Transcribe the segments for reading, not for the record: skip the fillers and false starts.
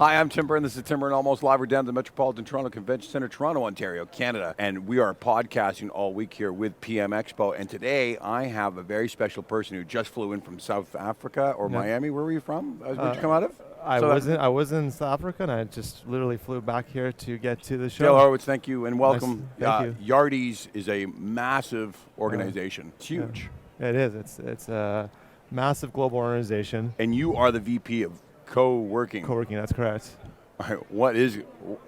Hi, I'm Tim Byrne. This is Tim Byrne, almost live. We're down at the Metropolitan Toronto Convention Centre, Toronto, Ontario, Canada. And we are podcasting all week here with PM Expo. And today I have a very special person who just flew in from South Africa or Miami. Where were you from? Where'd you come out of? I was in South Africa, and I just literally flew back here to get to the show. Dale Hersowitz, thank you, and welcome. Thank you. Yardi's is a massive organization. It's huge. Yeah, it is. It's a massive global organization. And you are the VP of Coworking. Coworking, that's correct. All right, what is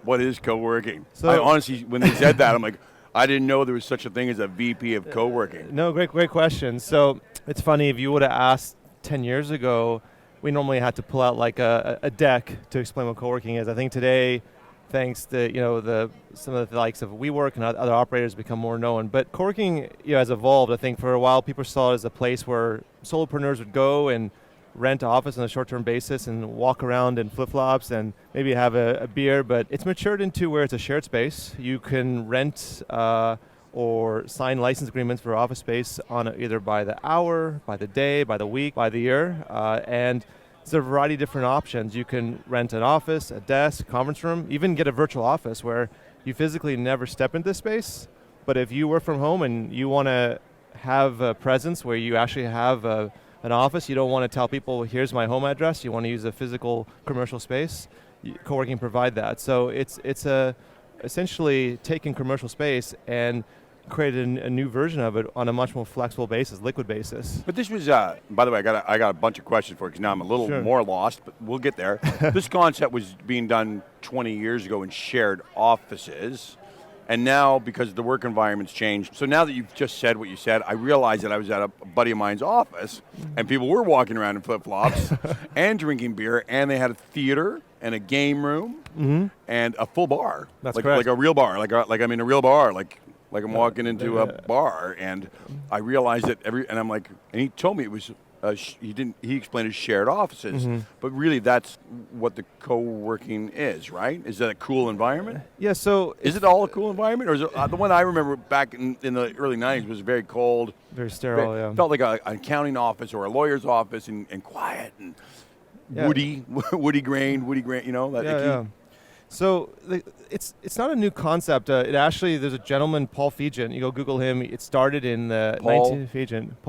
Coworking? So, I honestly, when they said that, I'm like, I didn't know there was such a thing as a VP of Coworking. No, great question. So it's funny, if you would have asked 10 years ago, we normally had to pull out like a deck to explain what coworking is. I think today, thanks to some of the likes of WeWork and other operators become more known. But coworking has evolved. I think for a while people saw it as a place where solopreneurs would go and rent an office on a short-term basis and walk around in flip-flops and maybe have a beer. But it's matured into where it's a shared space. You can rent or sign license agreements for office space on either by the hour, by the day, by the week, by the year, and there's a variety of different options. You can rent an office, a desk, conference room, even get a virtual office where you physically never step into space, but if you work from home and you want to have a presence where you actually have an office, you don't want to tell people, here's my home address, you want to use a physical commercial space, coworking provide that. So it's essentially taking commercial space and created a new version of it on a much more flexible basis, liquid basis. But this was, by the way, I got a bunch of questions for you because now I'm a little more lost, but we'll get there. This concept was being done 20 years ago in shared offices, and now because the work environment's changed, so now that you've just said what you said, I realized that I was at a buddy of mine's office, and people were walking around in flip-flops and drinking beer, and they had a theater and a game room and a full bar. That's correct. Like a real bar, like I'm in a real bar, like I'm walking into a bar, and I realized that and I'm like, and he told me it was, he explained it as shared offices, but really that's what the co-working is, right? Is that a cool environment? Yeah, so... Is it all a cool environment, or is it, the one I remember back in the early 90s was very cold. Very sterile, Felt like an accounting office or a lawyer's office and quiet and woody grain, that icky. So it's not a new concept. It actually, there's a gentleman, Paul Fegent. You go Google him. It started in the Paul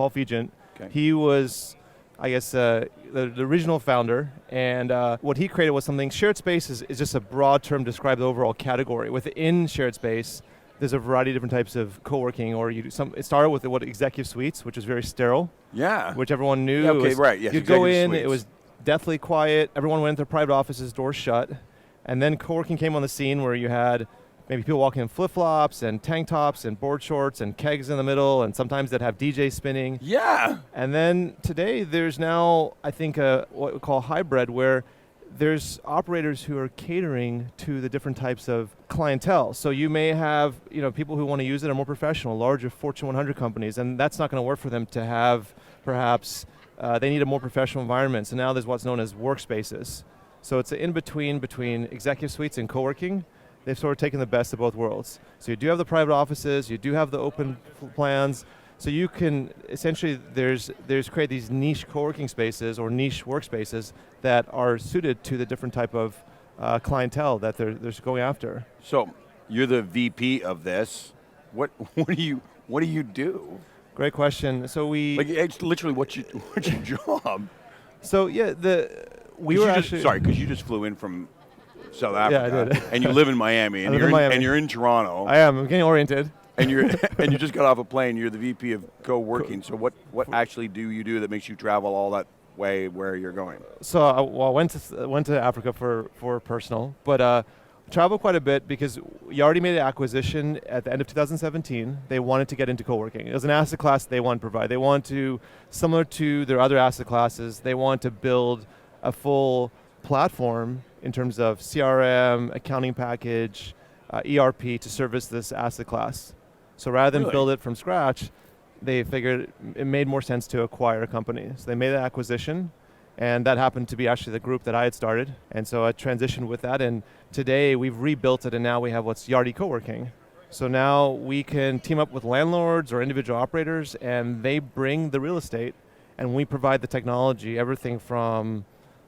Fegent. Okay. He was, I guess, the original founder. And what he created was something. Shared space is just a broad term to describe the overall category. Within shared space, there's a variety of different types of co-working. Or it started with executive suites, which was very sterile. Yeah. Which everyone knew. Yeah, okay, right. Yes, you'd go in. Suites. It was deathly quiet. Everyone went into their private offices, doors shut. And then coworking came on the scene where you had maybe people walking in flip-flops and tank tops and board shorts and kegs in the middle, and sometimes they'd have DJs spinning. Yeah. And then today there's now, I think, what we call hybrid, where there's operators who are catering to the different types of clientele. So you may have people who want to use it are more professional, larger Fortune 100 companies, and that's not going to work for them to have perhaps, they need a more professional environment. So now there's what's known as workspaces. So it's an in-between between executive suites and co-working. They've sort of taken the best of both worlds. So you do have the private offices, you do have the open plans, so you can essentially, there's create these niche co-working spaces or niche workspaces that are suited to the different type of clientele that they're going after. So you're the VP of this. What do you do? Great question. So it's literally what's your job? So yeah, because you just flew in from South Africa. Yeah, I did. And you live in Miami, and you're in Toronto. I am. I'm getting oriented. And you just got off a plane. You're the VP of co-working. So what actually do you do that makes you travel all that way where you're going? So I went to Africa for personal, but traveled quite a bit because Yardi made an acquisition at the end of 2017. They wanted to get into co-working. It was an asset class they want to provide. They want to, similar to their other asset classes, they want to build a full platform in terms of CRM, accounting package, ERP to service this asset class. So rather than build it from scratch, they figured it made more sense to acquire a company. So they made an acquisition, and that happened to be actually the group that I had started. And so I transitioned with that, and today we've rebuilt it, and now we have what's Yardi Coworking. So now we can team up with landlords or individual operators, and they bring the real estate, and we provide the technology, everything from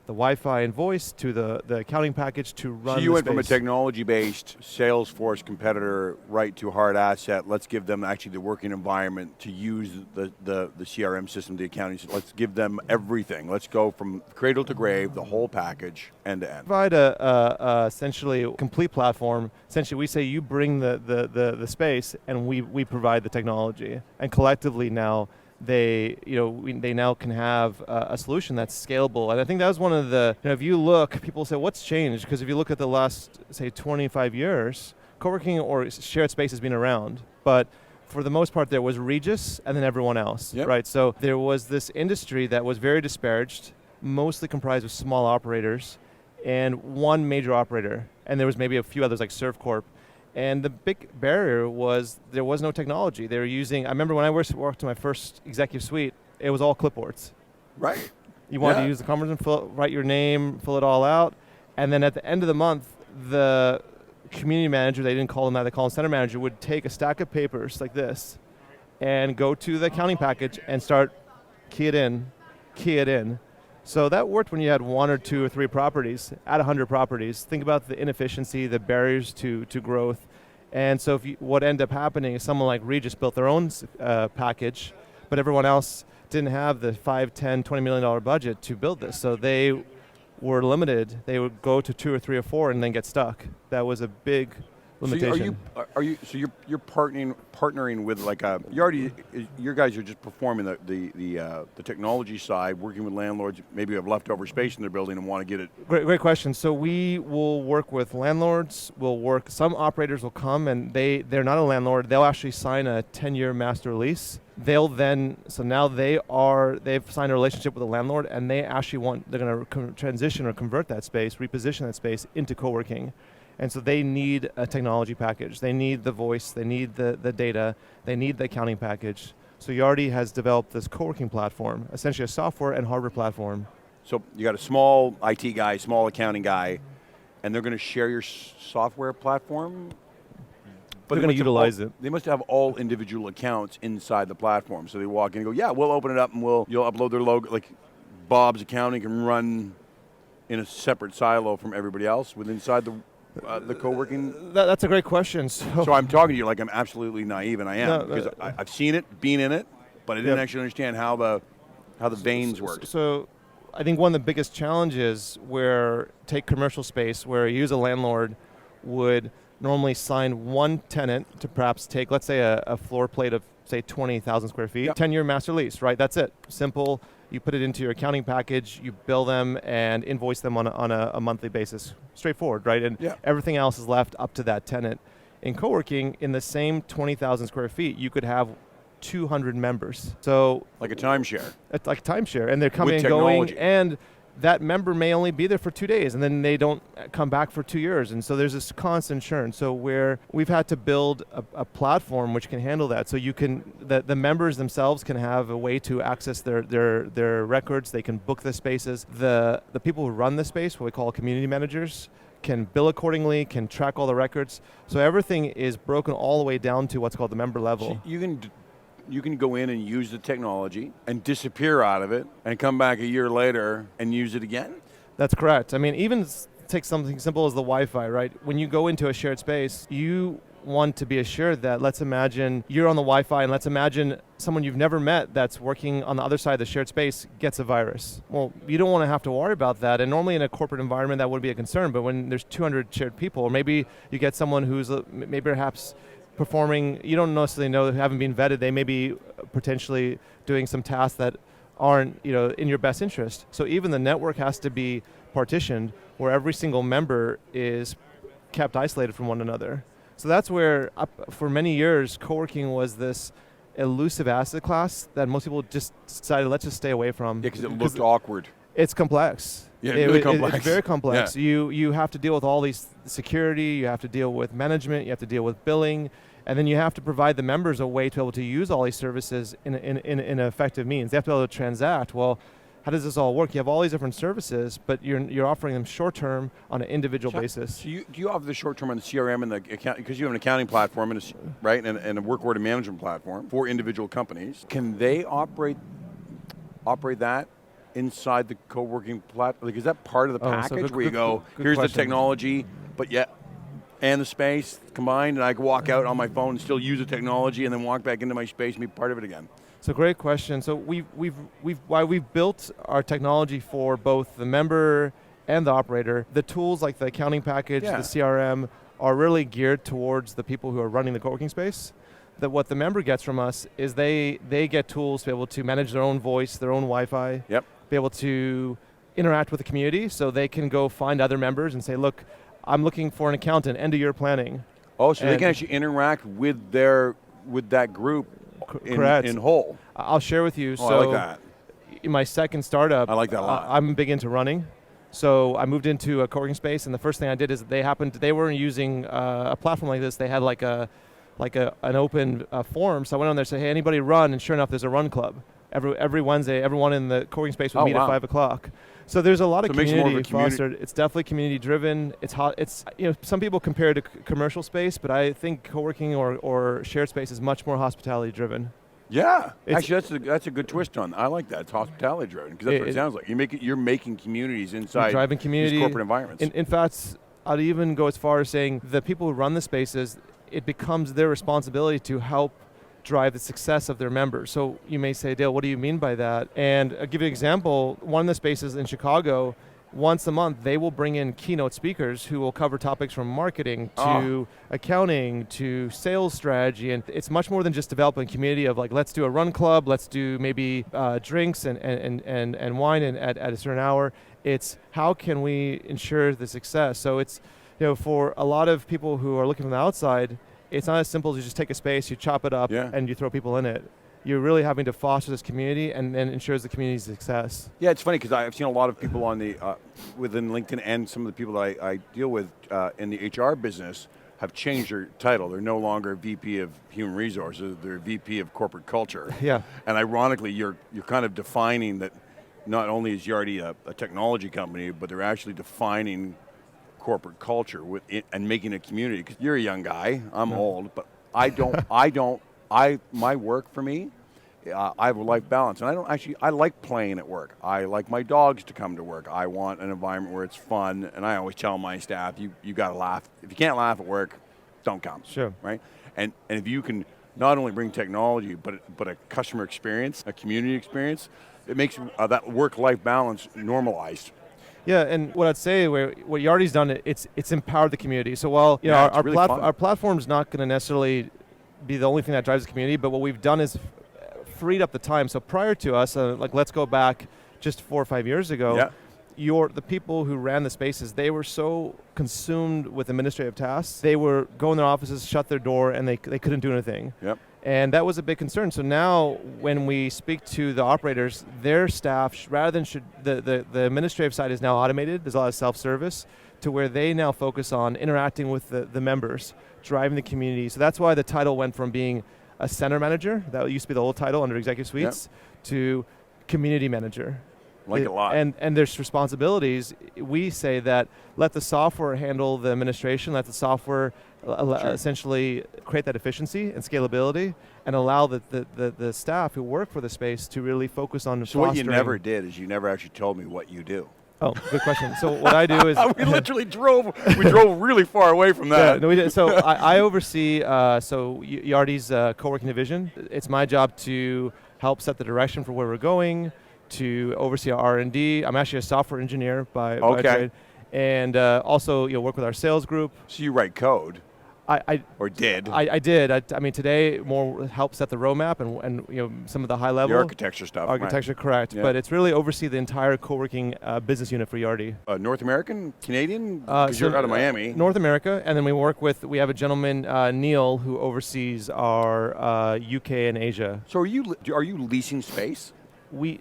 the Wi-Fi and voice to the accounting package to run. So you went from a technology-based Salesforce competitor right to hard asset. Let's give them actually the working environment to use the CRM system, the accounting system. Let's give them everything. Let's go from cradle to grave, the whole package, end to end. Provide a essentially complete platform. Essentially, we say you bring the space, and we provide the technology. And collectively now, they now can have a solution that's scalable. And I think that was one of the, if you look, people say, what's changed? Because if you look at the last, say, 25 years, co-working or shared space has been around. But for the most part, there was Regus and then everyone else, right? So there was this industry that was very disparaged, mostly comprised of small operators and one major operator. And there was maybe a few others like ServCorp. And the big barrier was there was no technology. They were using, I remember when I worked in my first executive suite, it was all clipboards. Right. You wanted to use the conference room, write your name, fill it all out. And then at the end of the month, the community manager, they didn't call them that, they called them center manager, would take a stack of papers like this and go to the accounting package and start key it in. So that worked when you had 1 or 2 or 3 properties. At 100 properties, think about the inefficiency, the barriers to growth. And so what ended up happening is someone like Regus built their own package, but everyone else didn't have the $5, $10, $20 million budget to build this. So they were limited. They would go to 2 or 3 or 4 and then get stuck. That was a big limitation. So you're partnering with like a Yardi? Your guys are just performing the technology side, working with landlords. Maybe have leftover space in their building and want to get it. Great question. So we will work with landlords. Some operators will come and they're not a landlord. They'll actually sign a 10-year master lease. They've signed a relationship with the landlord, and they're going to transition or convert that space, reposition that space into co-working. And so they need a technology package. They need the voice, they need the data, they need the accounting package. So Yardi has developed this co-working platform, essentially a software and hardware platform. So you got a small IT guy, small accounting guy, and they're going to share your software platform? But they're going to utilize it. They must have all individual accounts inside the platform. So they walk in and go, yeah, we'll open it up and you'll upload their logo. Like Bob's accounting can run in a separate silo from everybody else inside the co-working? That's a great question. So I'm talking to you like I'm absolutely naive, and I am, because I've seen it, been in it, but I didn't actually understand how the veins work. So I think one of the biggest challenges take commercial space, where a landlord would normally sign one tenant to perhaps take, let's say, a floor plate of, say, 20,000 square feet, 10-year master lease, right? That's it. Simple. You put it into your accounting package, you bill them and invoice them on a monthly basis. Straightforward, right? And everything else is left up to that tenant. In co-working, in the same 20,000 square feet, you could have 200 members. So like a timeshare. It's like a timeshare. And they're coming and going. And that member may only be there for 2 days, and then they don't come back for 2 years. And so there's this constant churn. So we've had to build a platform which can handle that. So the members themselves can have a way to access their records. They can book the spaces. The people who run the space, what we call community managers, can bill accordingly, can track all the records. So everything is broken all the way down to what's called the member level. So you can go in and use the technology and disappear out of it and come back a year later and use it again? That's correct. I mean, even take something simple as the Wi-Fi, right? When you go into a shared space, you want to be assured that, let's imagine you're on the Wi-Fi, and let's imagine someone you've never met that's working on the other side of the shared space gets a virus. Well, you don't want to have to worry about that. And normally in a corporate environment, that would be a concern. But when there's 200 shared people, or maybe you get someone who's maybe perhaps performing, you don't necessarily know, haven't been vetted, they may be potentially doing some tasks that aren't in your best interest. So even the network has to be partitioned, where every single member is kept isolated from one another. So that's where, for many years, co-working was this elusive asset class that most people just decided, let's just stay away from. Yeah, because it looked awkward. It's complex. Yeah, really complex. It's very complex. Yeah. You have to deal with all these security, you have to deal with management, you have to deal with billing, and then you have to provide the members a way to be able to use all these services in an effective means. They have to be able to transact. Well, how does this all work? You have all these different services, but you're offering them short-term on an individual basis. So do you offer the short-term on the CRM and the account, because you have an accounting platform and a work order management platform for individual companies? Can they operate that inside the co-working platform? Like, is that part of the package where you go, here's question. the technology, but yet, and the space combined, and I can walk out on my phone and still use the technology, and then walk back into my space and be part of it again? So great question. So we've built our technology for both the member and the operator. The tools like the accounting package, the CRM, are really geared towards the people who are running the co-working space. That what the member gets from us is they get tools to be able to manage their own voice, their own Wi-Fi, be able to interact with the community, so they can go find other members and say, look, I'm looking for an accountant, end of year planning. Oh, so they can actually interact with that group in whole. I'll share with you. Oh, so I like that. In my second startup, I like that a lot. I'm big into running. So I moved into a co-working space, and the first thing I did is they weren't using a platform like this. They had an open forum. So I went on there and said, hey, anybody run? And sure enough, there's a run club. Every Wednesday, everyone in the co-working space would meet at 5 o'clock. So there's a lot of community fostered. It's definitely community driven. It's hot. It's, some people compare it to commercial space, but I think co-working or shared space is much more hospitality driven. Yeah, actually, that's a good twist on. I like that. It's hospitality driven, because that's what it sounds like. You're making communities inside these corporate environments. In fact, I'd even go as far as saying the people who run the spaces, it becomes their responsibility to help drive the success of their members. So you may say, Dale, what do you mean by that? And I'll give you an example. One of the spaces in Chicago, once a month, they will bring in keynote speakers who will cover topics from marketing to accounting to sales strategy. And it's much more than just developing a community of like, let's do a run club, let's do maybe drinks and wine at a certain hour. It's how can we ensure the success? So it's, for a lot of people who are looking from the outside, it's not as simple as you just take a space, you chop it up, and you throw people in it. You're really having to foster this community and then ensures the community's success. Yeah, it's funny because I've seen a lot of people on the within LinkedIn, and some of the people that I deal with in the HR business have changed their title. They're no longer VP of Human Resources, they're VP of Corporate Culture. Yeah. And ironically, you're kind of defining that not only is Yardi a technology company, but they're actually defining corporate culture and making a community. Because you're a young guy, I'm old, but my work for me, I have a life balance, and I like playing at work. I like my dogs to come to work. I want an environment where it's fun, and I always tell my staff, you got to laugh. If you can't laugh at work, don't come. Sure. Right? And if you can not only bring technology, but a customer experience, a community experience, it makes that work-life balance normalized. Yeah, and what I'd say, what Yardi's done, it's empowered the community. So while our platform's not going to necessarily be the only thing that drives the community, but what we've done is freed up the time. So prior to us, let's go back just 4 or 5 years ago, the people who ran the spaces, they were so consumed with administrative tasks, they were go in their offices, shut their door, and they couldn't do anything. Yep. And that was a big concern. So now when we speak to the operators, their staff, rather than the administrative side is now automated, there's a lot of self-service, to where they now focus on interacting with the members, driving the community. So that's why the title went from being a center manager, that used to be the old title under Executive Suites, to community manager. Like a lot. And there's responsibilities. We say that let the software handle the administration, let the software essentially create that efficiency and scalability, and allow the staff who work for the space to really focus on fostering. So what you never did is you never actually told me what you do. Oh, good question. So what I do is we literally drove really far away from that. Yeah, no, we did. So I oversee Yardi's co-working division. It's my job to help set the direction for where we're going, to oversee our R&D. I'm actually a software engineer by trade, and also work with our sales group. So you write code. I did. I did. I mean, today more help set the roadmap and some of the high level. The architecture stuff. Architecture, right. Correct. Yeah. But it's really oversee the entire co-working business unit for Yardi. North American, Canadian? Because you're out of Miami. North America, and then we have a gentleman, Neil, who oversees our UK and Asia. So are you leasing space?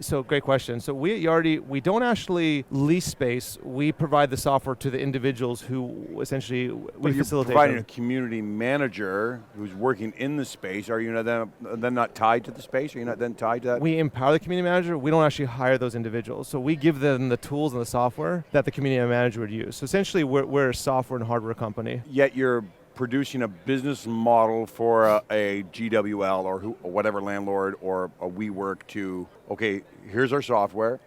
So great question. So we at Yardi, we don't actually lease space. We provide the software to the individuals who essentially we facilitate. You're providing a community manager who's working in the space. Are you then not tied to the space? Are you not then tied to that? We empower the community manager. We don't actually hire those individuals. So we give them the tools and the software that the community manager would use. So essentially, we're a software and hardware company. Yet you're producing a business model for a GWL or whatever landlord or a WeWork to, okay, here's our software,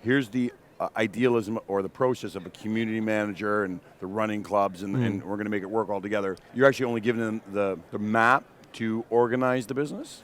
here's the idealism or the process of a community manager and the running clubs, and we're going to make it work all together. You're actually only giving them the map to organize the business?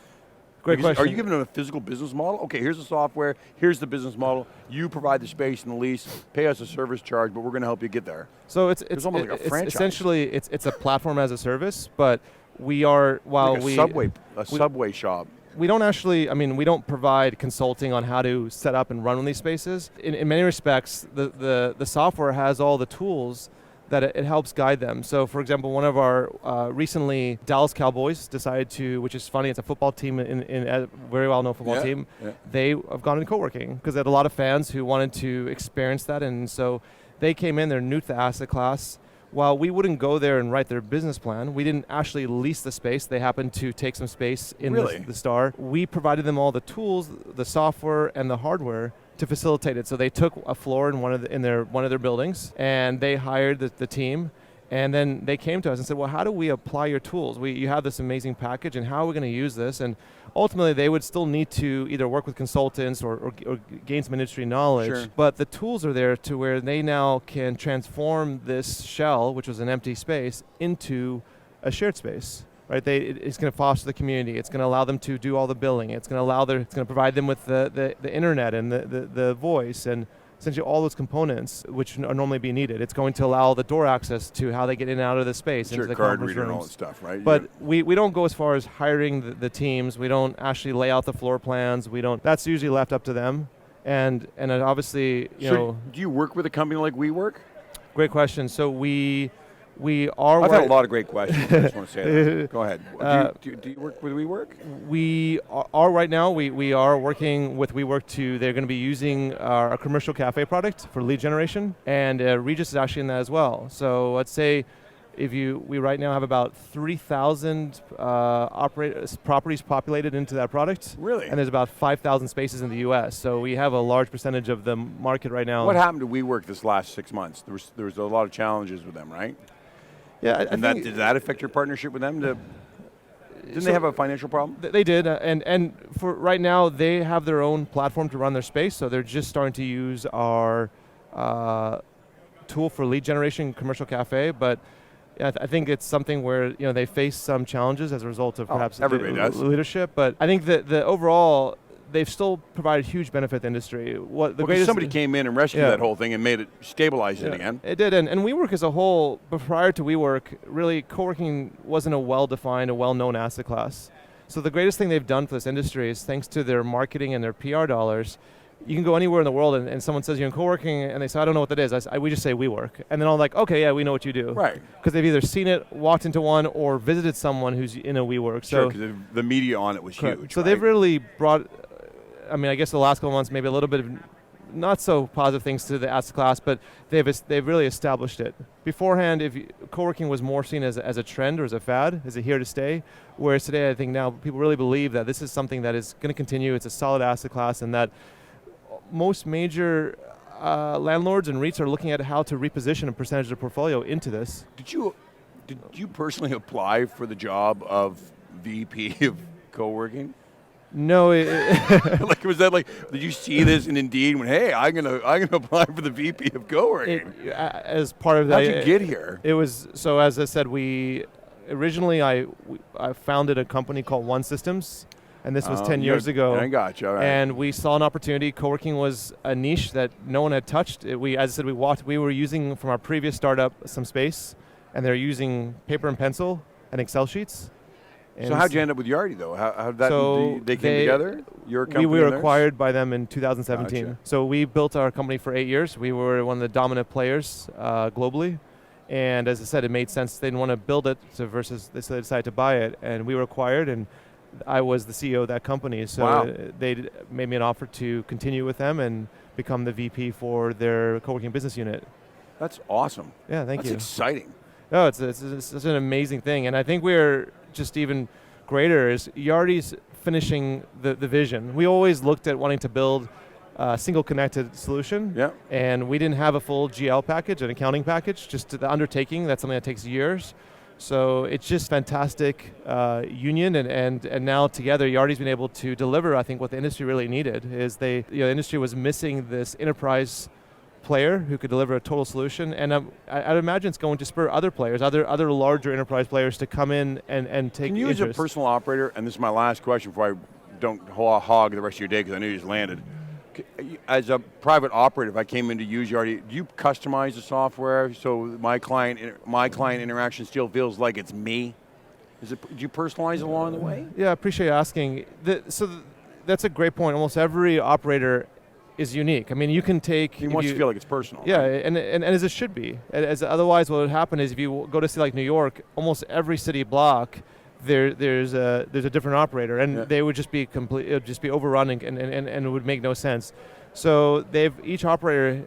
Great question. Are you giving them a physical business model? Okay, here's the software, here's the business model, you provide the space and the lease, pay us a service charge, but we're going to help you get there. So it's almost like a franchise. Essentially, it's a platform as a service, but we are, while like a subway shop. We don't actually, we don't provide consulting on how to set up and run one of these spaces. In many respects, the software has all the tools that it helps guide them. So for example, one of our recently Dallas Cowboys decided to, which is funny, it's a football team, in a very well-known football team. Yeah. They have gone into co-working because they had a lot of fans who wanted to experience that, and so they came in, they're new to the asset class. While we wouldn't go there and write their business plan, we didn't actually lease the space. They happened to take some space in the Star. We provided them all the tools, the software, and the hardware to facilitate it. So they took a floor in one of their buildings, and they hired the team. And then they came to us and said, well, how do we apply your tools? You have this amazing package, and how are we going to use this? And ultimately, they would still need to either work with consultants or gain some industry knowledge. Sure. But the tools are there to where they now can transform this shell, which was an empty space, into a shared space. Right? It's going to foster the community. It's going to allow them to do all the billing. It's going to provide them with the internet and the voice and essentially all those components which are normally be needed. It's going to allow the door access to how they get in and out of the space. Sure, into the card reader and all that stuff, right? But we don't go as far as hiring the teams. We don't actually lay out the floor plans. That's usually left up to them. And obviously, do you work with a company like WeWork? Great question. So we are. I've had a lot of great questions. I just want to say that. Go ahead. Do you work with WeWork? We are right now. We are working with WeWork they're going to be using our commercial cafe product for lead generation, and Regis is actually in that as well. So let's say we right now have about 3,000 properties populated into that product. Really? And there's about 5,000 spaces in the U.S. So we have a large percentage of the market right now. What happened to WeWork this last 6 months? There was a lot of challenges with them, right? Yeah, did that affect your partnership with them? Didn't they have a financial problem? They did, and for right now, they have their own platform to run their space, so they're just starting to use our tool for lead generation, commercial cafe, but I think it's something where they face some challenges as a result of perhaps leadership, but I think that the overall, they've still provided huge benefit to the industry. Somebody came in and rescued that whole thing and made it stabilize it again. It did, and WeWork as a whole, but prior to WeWork, really co-working wasn't a well-defined, a well-known asset class. So the greatest thing they've done for this industry is thanks to their marketing and their PR dollars. You can go anywhere in the world and someone says you're in co-working and they say, I don't know what that is. We just say WeWork. And then I'm like, okay, yeah, we know what you do. Right. Because they've either seen it, walked into one, or visited someone who's in a WeWork. Sure, because the media on it was huge. So they've really brought, I guess the last couple of months, maybe a little bit of not so positive things to the asset class, but they've really established it. Beforehand, co-working was more seen as a trend or as a fad, as a here to stay, whereas today I think now people really believe that this is something that is going to continue. It's a solid asset class, and that most major landlords and REITs are looking at how to reposition a percentage of their portfolio into this. Did you personally apply for the job of VP of co-working? No. Was that did you see this in Indeed and went, hey, I'm gonna apply for the VP of co-working? As part of that. How'd you get here? It was, so as I said, originally I founded a company called One Systems. And this was 10 years ago. I got you. All right. And we saw an opportunity. Co-working was a niche that no one had touched. As I said, we were using from our previous startup some space, and they're using paper and pencil and Excel sheets. And so how'd you end up with Yardi, though? How did that? They came together? Your company? We were acquired by them in 2017. Gotcha. So we built our company for 8 years. We were one of the dominant players globally. And as I said, it made sense. They didn't want to build it, so they decided to buy it. And we were acquired, and I was the CEO of that company, so they made me an offer to continue with them and become the VP for their co-working business unit. That's awesome. Yeah, thank you. That's exciting. No, it's an amazing thing, and I think we're just even greater is Yardi's finishing the vision. We always looked at wanting to build a single connected solution, and we didn't have a full GL package, an accounting package, just the undertaking. That's something that takes years. So it's just fantastic union, and now together, Yardi's been able to deliver, I think, what the industry really needed. Is the industry was missing this enterprise player who could deliver a total solution, and I'd imagine it's going to spur other players, other larger enterprise players to come in and take. Can you, as a personal operator, and this is my last question before I don't hog the rest of your day because I knew you just landed. As a private operator, if I came in to use Yardi, do you customize the software so my client interaction still feels like it's me? Do you personalize it along the way? Yeah, I appreciate you asking. That's a great point. Almost every operator is unique. I mean, you can take. You want to feel like it's personal. Yeah, right? and as it should be. As otherwise, what would happen is if you go to city like New York, almost every city block, there's a different operator, and they would just be it would just be overrunning, and it would make no sense. So each operator,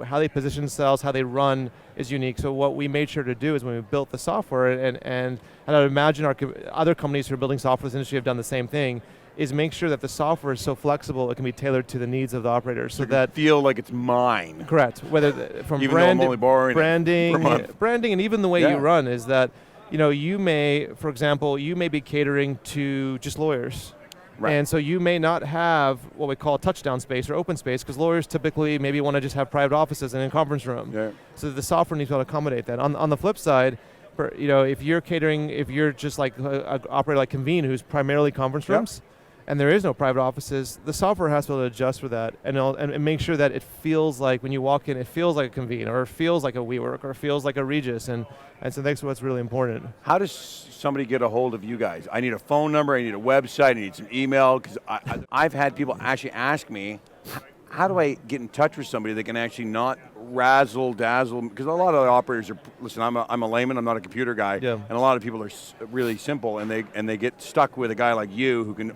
how they position themselves, how they run, is unique. So what we made sure to do is when we built the software, and I would imagine other companies who are building software in this industry have done the same thing, is make sure that the software is so flexible it can be tailored to the needs of the operator, so that feel like it's mine. Correct. Whether from even though I'm only borrowing branding, and even the way you run is that. You may, for example, be catering to just lawyers. Right. And so you may not have what we call touchdown space or open space, because lawyers typically maybe want to just have private offices in a conference room. Yeah. So the software needs to be able to accommodate that. On the flip side, if you're catering, if you're just like an operator like Convene, who's primarily conference rooms, and there is no private offices, the software has to be able to adjust for that and make sure that it feels like when you walk in, it feels like a Convene, or it feels like a WeWork, or it feels like a Regis, and so that's what's really important. How does somebody get a hold of you guys? I need a phone number, I need a website, I need some email, because I've had people actually ask me, how do I get in touch with somebody that can actually not razzle dazzle? Because a lot of the operators are, listen, I'm a layman, I'm not a computer guy, and a lot of people are really simple, and they get stuck with a guy like you who can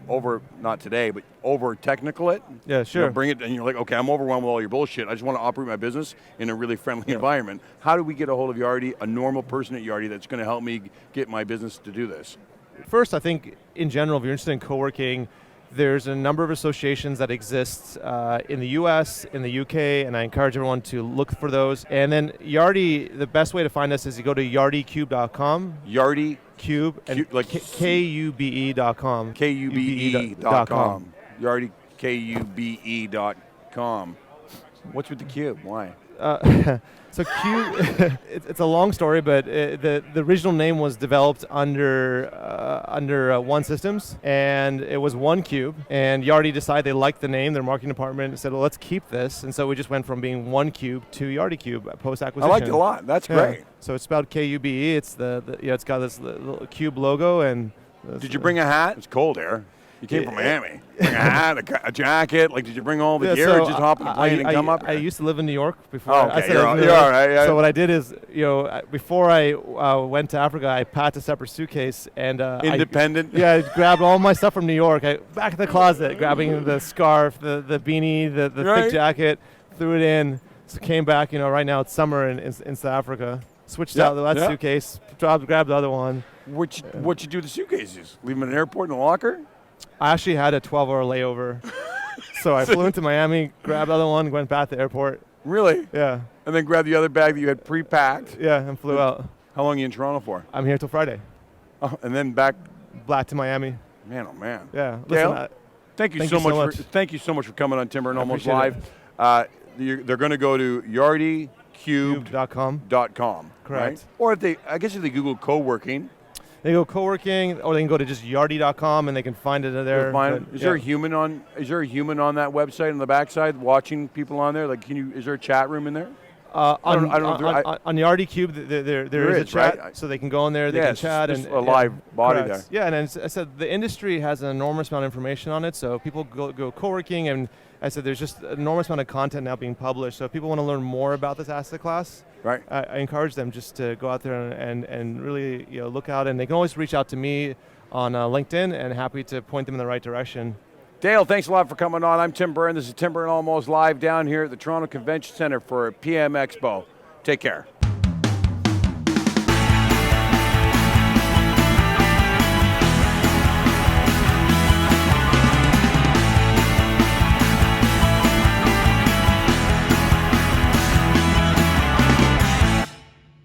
not today, but over technical it. Yeah, sure. Bring it, and you're like, okay, I'm overwhelmed with all your bullshit. I just want to operate my business in a really friendly environment. How do we get a hold of Yardi, a normal person at Yardi that's going to help me get my business to do this? First, I think in general, if you're interested in co-working, there's a number of associations that exist in the US, in the UK, and I encourage everyone to look for those. And then Yardi, the best way to find us is you go to yardicube.com. Yardi Cube, and like KUBE.com. KUBE.com. Yardi, KUBE.com. What's with the cube? Why? So Cube, it's a long story, but the original name was developed under One Systems, and it was One Cube. And Yardi decided they liked the name. Their marketing department said, "Well, let's keep this." And so we just went from being One Cube to Yardi Cube post acquisition. I liked it a lot. That's great. So it's spelled KUBE. It's it's got this little cube logo. And did you bring a hat? It's cold here. You came from Miami. Bring a hat, a jacket. Like, did you bring all the gear, or just hop on the plane and come up here? I used to live in New York before. You're all right. Yeah. So what I did is, before I went to Africa, I packed a separate suitcase and independent. I grabbed all my stuff from New York. Back in the closet, grabbing the scarf, the beanie, the thick jacket, threw it in. So came back. Right now it's summer in South Africa. Switched out that suitcase, grabbed the other one. What'd you do with the suitcases? Leave them in an airport in a locker? I actually had a 12-hour layover. So I flew into Miami, grabbed the other one, went back to the airport. Really? Yeah. And then grabbed the other bag that you had pre-packed? Yeah, and flew out. How long are you in Toronto for? I'm here till Friday. Oh, and then back to Miami. Man, oh man. Yeah. Dale, thank you so much. Thank you so much for coming on Timber and Almost Live. They're going to go to yardicube.com. Correct. Right? Or if they Google Coworking. They go Coworking, or they can go to just yardi.com and they can find it there. Is there a human on that website on the backside watching people on there? Like, is there a chat room in there? On Yardi Cube, there is a chat, right? So they can go in there, they can chat. And a live body there. Yeah, and as I said, the industry has an enormous amount of information on it, so people go co-working, and I said there's just an enormous amount of content now being published, so if people want to learn more about this asset class, right? I encourage them just to go out there and really look out, and they can always reach out to me on LinkedIn, and happy to point them in the right direction. Dale, thanks a lot for coming on. I'm Tim Byrne. This is Timber and Almost Live down here at the Toronto Convention Center for PM Expo. Take care.